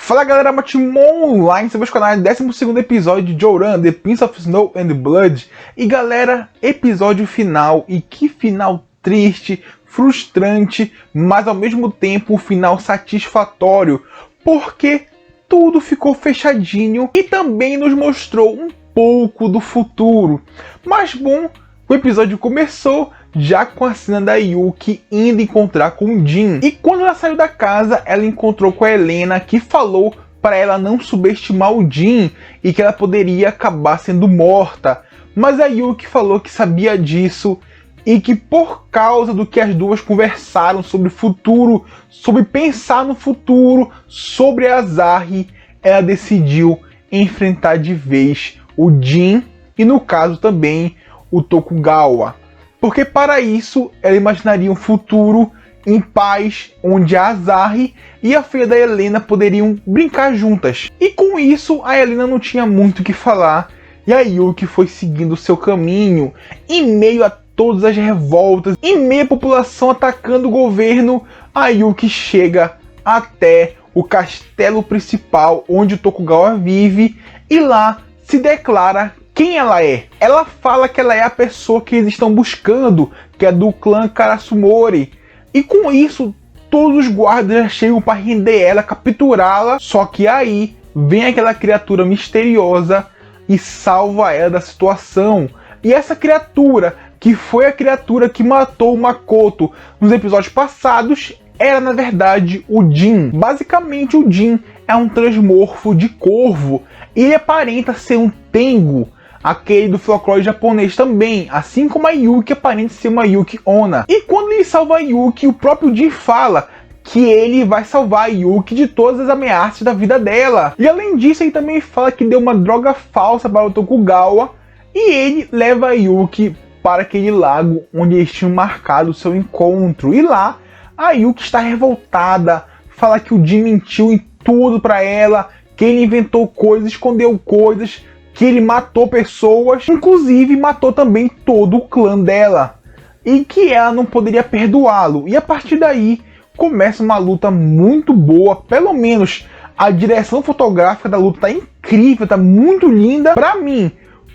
Fala galera, Matimon Online, você vai canal 12º episódio de Jouran, The Prince of Snow and Blood. E galera, episódio final, e que final triste, frustrante, mas ao mesmo tempo um final satisfatório, porque tudo ficou fechadinho e também nos mostrou um pouco do futuro. Mas bom, o episódio começou já com a cena da Yuki indo encontrar com o Jin. E quando ela saiu da casa, ela encontrou com a Helena, que falou para ela não subestimar o Jin e que ela poderia acabar sendo morta. Mas a Yuki falou que sabia disso e que por causa do que as duas conversaram sobre o futuro, sobre pensar no futuro, sobre a Azari, ela decidiu enfrentar de vez o Jin e no caso também o Tokugawa. Porque para isso ela imaginaria um futuro em paz, onde a Azari e a filha da Helena poderiam brincar juntas. E com isso a Helena não tinha muito o que falar e a Yuki foi seguindo o seu caminho em meio a todas as revoltas, em meio à população atacando o governo. A Yuki chega até o castelo principal onde o Tokugawa vive e lá se declara quem ela é. Ela fala que ela é a pessoa que eles estão buscando, que é do clã Karasumori. E com isso, todos os guardas já chegam para render ela, capturá-la. Só que aí vem aquela criatura misteriosa e salva ela da situação. E essa criatura, que foi a criatura que matou o Makoto nos episódios passados, era na verdade o Jin. Basicamente o Jin é um transmorfo de corvo. E ele aparenta ser um Tengu, aquele do folclore japonês também, assim como a Yuki aparenta ser uma Yuki Onna. E quando ele salva a Yuki, o próprio Jin fala que ele vai salvar a Yuki de todas as ameaças da vida dela. E além disso, ele também fala que deu uma droga falsa para o Tokugawa e ele leva a Yuki para aquele lago onde eles tinham marcado o seu encontro. E lá, a Yuki está revoltada, fala que o Jin mentiu em tudo para ela, que ele inventou coisas, escondeu coisas, que ele matou pessoas, inclusive matou também todo o clã dela, e que ela não poderia perdoá-lo. E a partir daí começa uma luta muito boa, pelo menos a direção fotográfica da luta tá incrível, tá muito linda. Pra mim,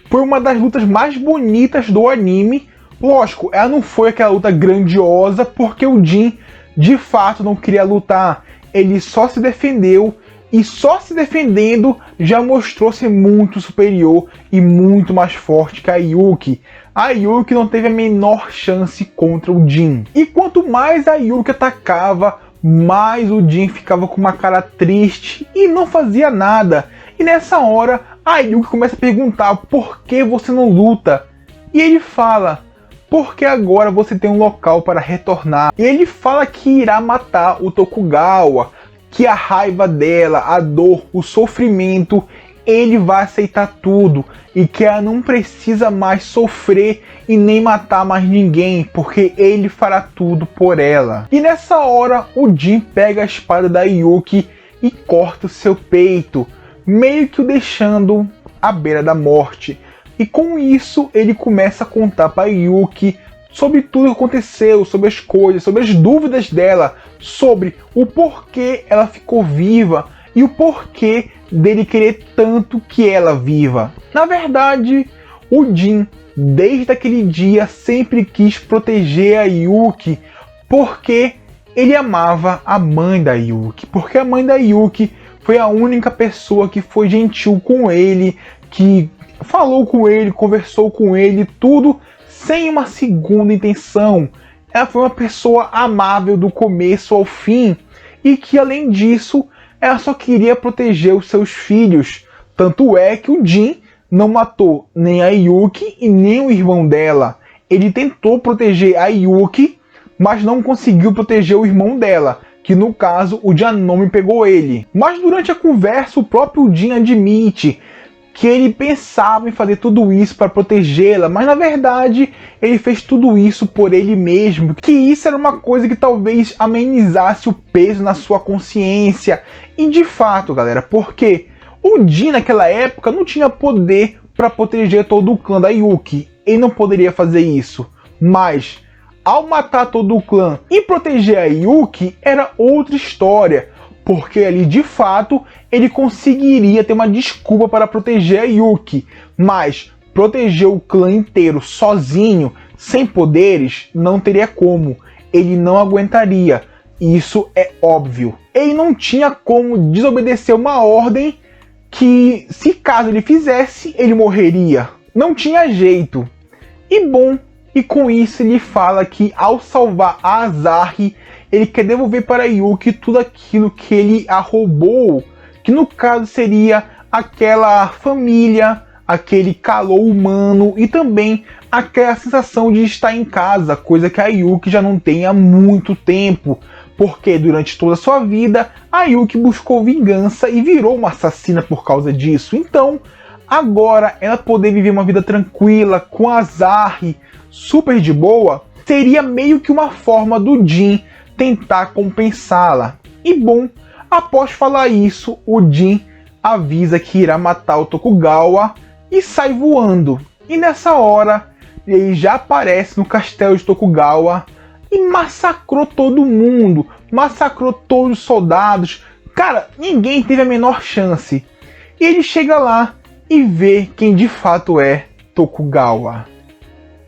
foi uma das lutas mais bonitas do anime. Lógico, ela não foi aquela luta grandiosa, porque o Jin de fato não queria lutar, ele só se defendeu. E só se defendendo já mostrou ser muito superior e muito mais forte que a Yuki. A Yuki não teve a menor chance contra o Jin. E quanto mais a Yuki atacava, mais o Jin ficava com uma cara triste e não fazia nada. E nessa hora a Yuki começa a perguntar: por que você não luta? E ele fala: porque agora você tem um local para retornar. E ele fala que irá matar o Tokugawa, que a raiva dela, a dor, o sofrimento, ele vai aceitar tudo e que ela não precisa mais sofrer e nem matar mais ninguém, porque ele fará tudo por ela. E nessa hora o Jin pega a espada da Yuki e corta o seu peito, meio que o deixando à beira da morte. E com isso ele começa a contar para Yuki sobre tudo que aconteceu, sobre as coisas, sobre as dúvidas dela, sobre o porquê ela ficou viva e o porquê dele querer tanto que ela viva. Na verdade, o Jin, desde aquele dia, sempre quis proteger a Yuki, porque ele amava a mãe da Yuki, porque a mãe da Yuki foi a única pessoa que foi gentil com ele, que falou com ele, conversou com ele, tudo sem uma segunda intenção. Ela foi uma pessoa amável do começo ao fim e que, além disso, ela só queria proteger os seus filhos. Tanto é que o Jin não matou nem a Yuki e nem o irmão dela. Ele tentou proteger a Yuki, mas não conseguiu proteger o irmão dela, que no caso o Janome pegou ele. Mas durante a conversa o próprio Jin admite que ele pensava em fazer tudo isso para protegê-la, mas na verdade ele fez tudo isso por ele mesmo, que isso era uma coisa que talvez amenizasse o peso na sua consciência. E de fato, galera, porque o Jin naquela época não tinha poder para proteger todo o clã da Yuki, ele não poderia fazer isso, mas ao matar todo o clã e proteger a Yuki era outra história, porque ali de fato ele conseguiria ter uma desculpa para proteger a Yuki, mas proteger o clã inteiro sozinho, sem poderes, não teria como. Ele não aguentaria, isso é óbvio. Ele não tinha como desobedecer uma ordem que, se caso ele fizesse, ele morreria. Não tinha jeito. E com isso ele fala que ao salvar a Asahi, ele quer devolver para Yuki tudo aquilo que ele a roubou, que no caso seria aquela família, aquele calor humano e também aquela sensação de estar em casa, coisa que a Yuki já não tem há muito tempo, porque durante toda a sua vida a Yuki buscou vingança e virou uma assassina por causa disso. Então, agora ela poder viver uma vida tranquila com a Asahi, super de boa, seria meio que uma forma do Jin tentar compensá-la. E após falar isso, o Jin avisa que irá matar o Tokugawa e sai voando. E nessa hora, ele já aparece no castelo de Tokugawa e massacrou todo mundo, massacrou todos os soldados. Cara, ninguém teve a menor chance. E ele chega lá e vê quem de fato é Tokugawa.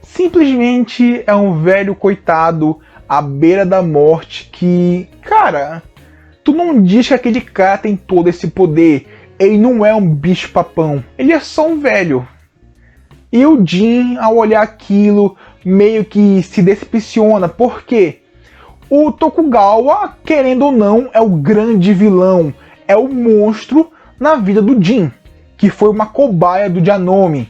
Simplesmente é um velho coitado à beira da morte que, cara, tu não diz que aquele cara tem todo esse poder. Ele não é um bicho-papão, ele é só um velho. E o Jin, ao olhar aquilo, meio que se decepciona, porque o Tokugawa, querendo ou não, é o grande vilão, é o monstro na vida do Jin, que foi uma cobaia do Janome.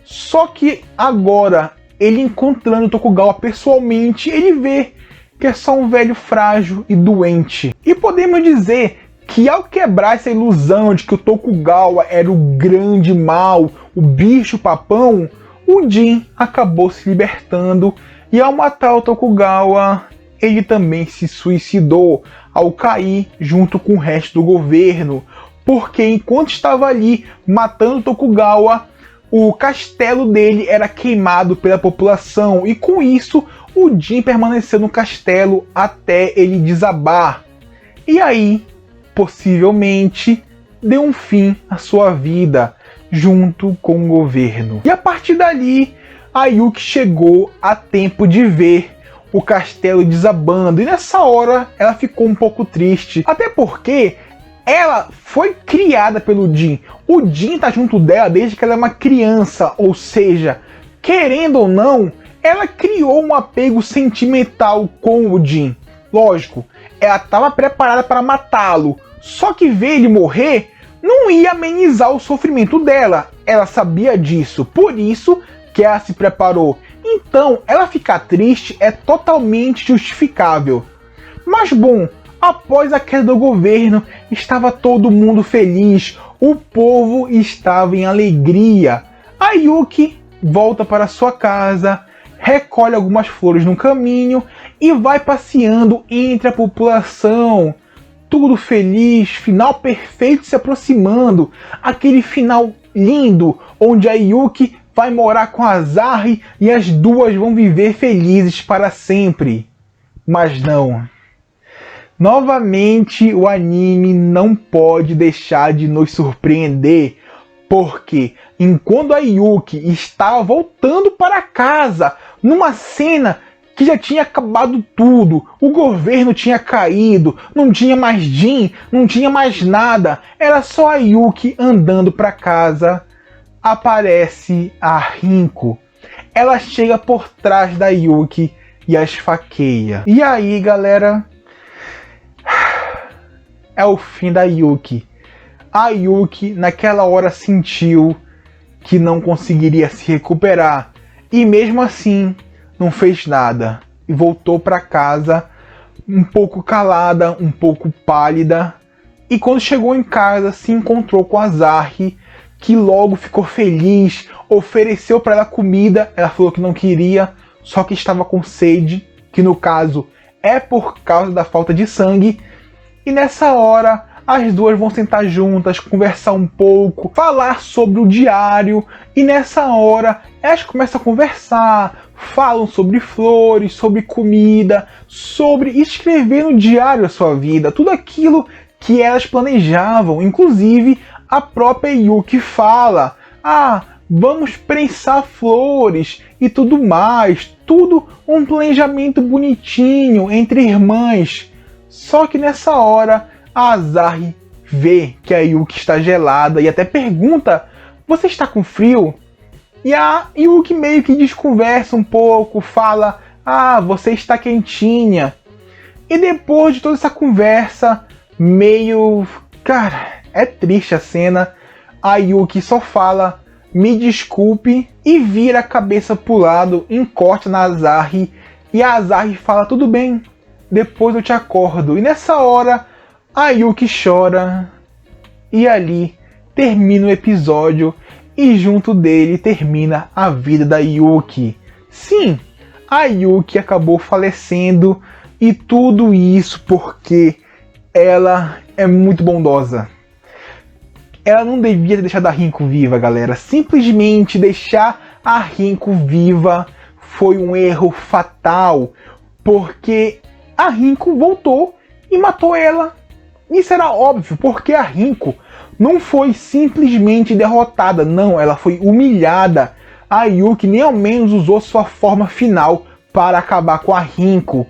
Só que agora, ele encontrando o Tokugawa pessoalmente, ele vê que é só um velho frágil e doente. E podemos dizer que ao quebrar essa ilusão de que o Tokugawa era o grande mal, o bicho-papão, o Jin acabou se libertando e ao matar o Tokugawa, ele também se suicidou ao cair junto com o resto do governo, porque enquanto estava ali matando o Tokugawa, o castelo dele era queimado pela população e com isso o Jin permaneceu no castelo até ele desabar. E aí, possivelmente, deu um fim à sua vida junto com o governo. E a partir dali, a Yuki chegou a tempo de ver o castelo desabando. E nessa hora, ela ficou um pouco triste. Até porque ela foi criada pelo Jin. O Jin tá junto dela desde que ela é uma criança. Ou seja, querendo ou não, ela criou um apego sentimental com o Jin. Lógico, ela estava preparada para matá-lo. Só que ver ele morrer não ia amenizar o sofrimento dela. Ela sabia disso, por isso que ela se preparou. Então, ela ficar triste é totalmente justificável. Mas após a queda do governo, estava todo mundo feliz. O povo estava em alegria. A Yuki volta para sua casa, recolhe algumas flores no caminho e vai passeando entre a população. Tudo feliz, final perfeito se aproximando. Aquele final lindo, onde a Yuki vai morar com a Asahi e as duas vão viver felizes para sempre. Mas não. Novamente, o anime não pode deixar de nos surpreender, porque enquanto a Yuki estava voltando para casa, numa cena que já tinha acabado tudo, o governo tinha caído, não tinha mais Jin, não tinha mais nada, era só a Yuki andando para casa, aparece a Rinko. Ela chega por trás da Yuki e a esfaqueia. E aí, galera, é o fim da Yuki. A Yuki naquela hora sentiu que não conseguiria se recuperar e mesmo assim não fez nada e voltou para casa um pouco calada, um pouco pálida, e quando chegou em casa se encontrou com a Asahi, que logo ficou feliz, ofereceu para ela comida. Ela falou que não queria, só que estava com sede, que no caso é por causa da falta de sangue. E nessa hora, as duas vão sentar juntas, conversar um pouco, falar sobre o diário. E nessa hora, elas começam a conversar, falam sobre flores, sobre comida, sobre escrever no diário a sua vida. Tudo aquilo que elas planejavam. Inclusive, a própria Yuki fala: ah, vamos prensar flores e tudo mais. Tudo um planejamento bonitinho entre irmãs. Só que nessa hora, a Asahi vê que a Yuki está gelada e até pergunta: você está com frio? E a Yuki meio que desconversa um pouco, fala: ah, você está quentinha. E depois de toda essa conversa, meio... cara, é triste a cena. A Yuki só fala: me desculpe, e vira a cabeça pro lado, encosta na Asahi, e a Asahi fala: tudo bem, depois eu te acordo. E nessa hora, a Yuki chora, e ali termina o episódio, e junto dele termina a vida da Yuki. Sim, a Yuki acabou falecendo, e tudo isso porque ela é muito bondosa. Ela não devia ter deixado a Rinko viva, galera. Simplesmente deixar a Rinko viva foi um erro fatal, porque a Rinko voltou e matou ela. Isso era óbvio, porque a Rinko não foi simplesmente derrotada, não, ela foi humilhada. A Yuki nem ao menos usou sua forma final para acabar com a Rinko.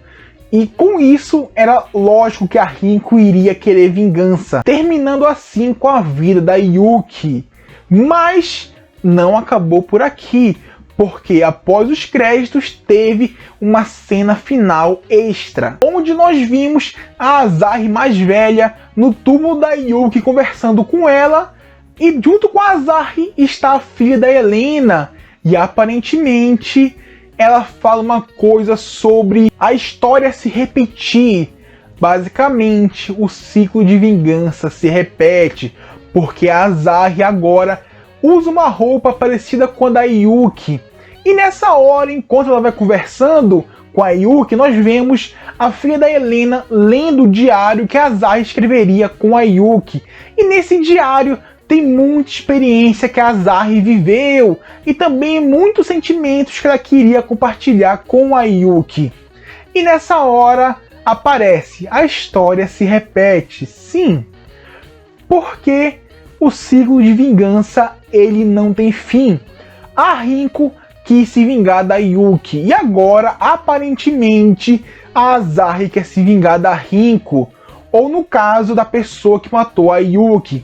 E com isso, era lógico que a Rinko iria querer vingança, terminando assim com a vida da Yuki. Mas não acabou por aqui, porque após os créditos teve uma cena final extra, onde nós vimos a Asahi mais velha no túmulo da Yuki conversando com ela, e junto com a Asahi está a filha da Helena, e aparentemente ela fala uma coisa sobre a história se repetir. Basicamente, o ciclo de vingança se repete, porque a Asahi agora usa uma roupa parecida com a da Yuki. E nessa hora, enquanto ela vai conversando com a Yuki, nós vemos a filha da Helena lendo o diário que a Asahi escreveria com a Yuki. E nesse diário tem muita experiência que a Asahi viveu e também muitos sentimentos que ela queria compartilhar com a Yuki. E nessa hora aparece: a história se repete. Sim, porque o ciclo de vingança ele não tem fim. A Rinko quis se vingar da Yuki e agora aparentemente a Asahi quer se vingar da Rinko, ou no caso da pessoa que matou a Yuki.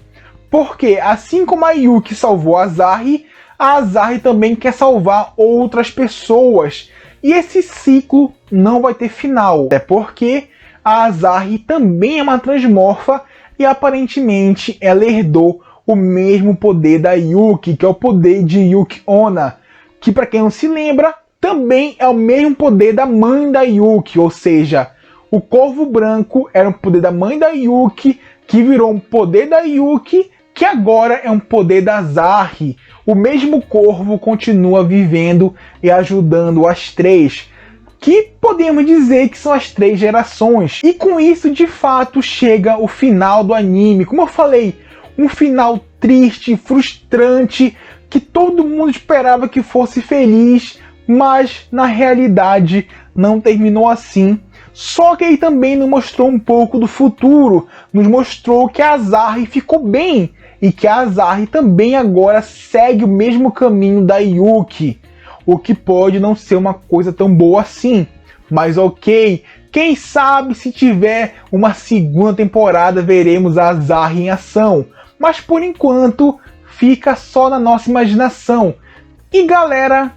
Porque assim como a Yuki salvou a Asahi também quer salvar outras pessoas. E esse ciclo não vai ter final. Até porque a Asahi também é uma transmorfa e aparentemente ela herdou o mesmo poder da Yuki, que é o poder de Yuki Onna. Que, para quem não se lembra, também é o mesmo poder da mãe da Yuki. Ou seja, o Corvo Branco era um poder da mãe da Yuki, que virou um poder da Yuki, que agora é um poder da Asahi. O mesmo corvo continua vivendo e ajudando as três, que podemos dizer que são as três gerações. E com isso, de fato, chega o final do anime. Como eu falei, um final triste, frustrante, que todo mundo esperava que fosse feliz, mas na realidade não terminou assim. Só que ele também nos mostrou um pouco do futuro, nos mostrou que a Asahi ficou bem, e que a Asahi também agora segue o mesmo caminho da Yuki, o que pode não ser uma coisa tão boa assim. Mas ok, quem sabe se tiver uma segunda temporada veremos a Asahi em ação, mas por enquanto fica só na nossa imaginação. E galera,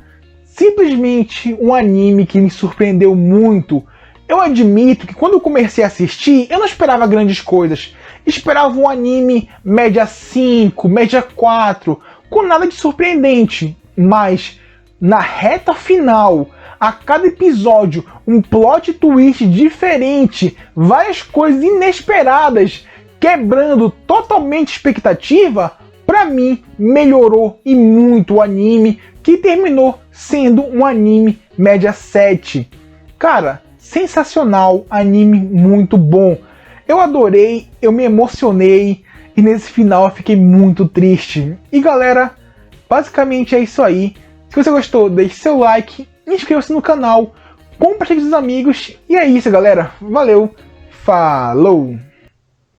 simplesmente um anime que me surpreendeu muito. Eu admito que quando eu comecei a assistir, eu não esperava grandes coisas. Esperava um anime média 5, média 4, com nada de surpreendente. Mas na reta final, a cada episódio, um plot twist diferente, várias coisas inesperadas, quebrando totalmente a expectativa, pra mim melhorou e muito o anime, que terminou sendo um anime média 7. Cara, sensacional, anime muito bom. Eu adorei, eu me emocionei e nesse final eu fiquei muito triste. E galera, basicamente é isso aí. Se você gostou, deixe seu like, inscreva-se no canal, compartilhe com os amigos. E é isso, galera. Valeu, falou!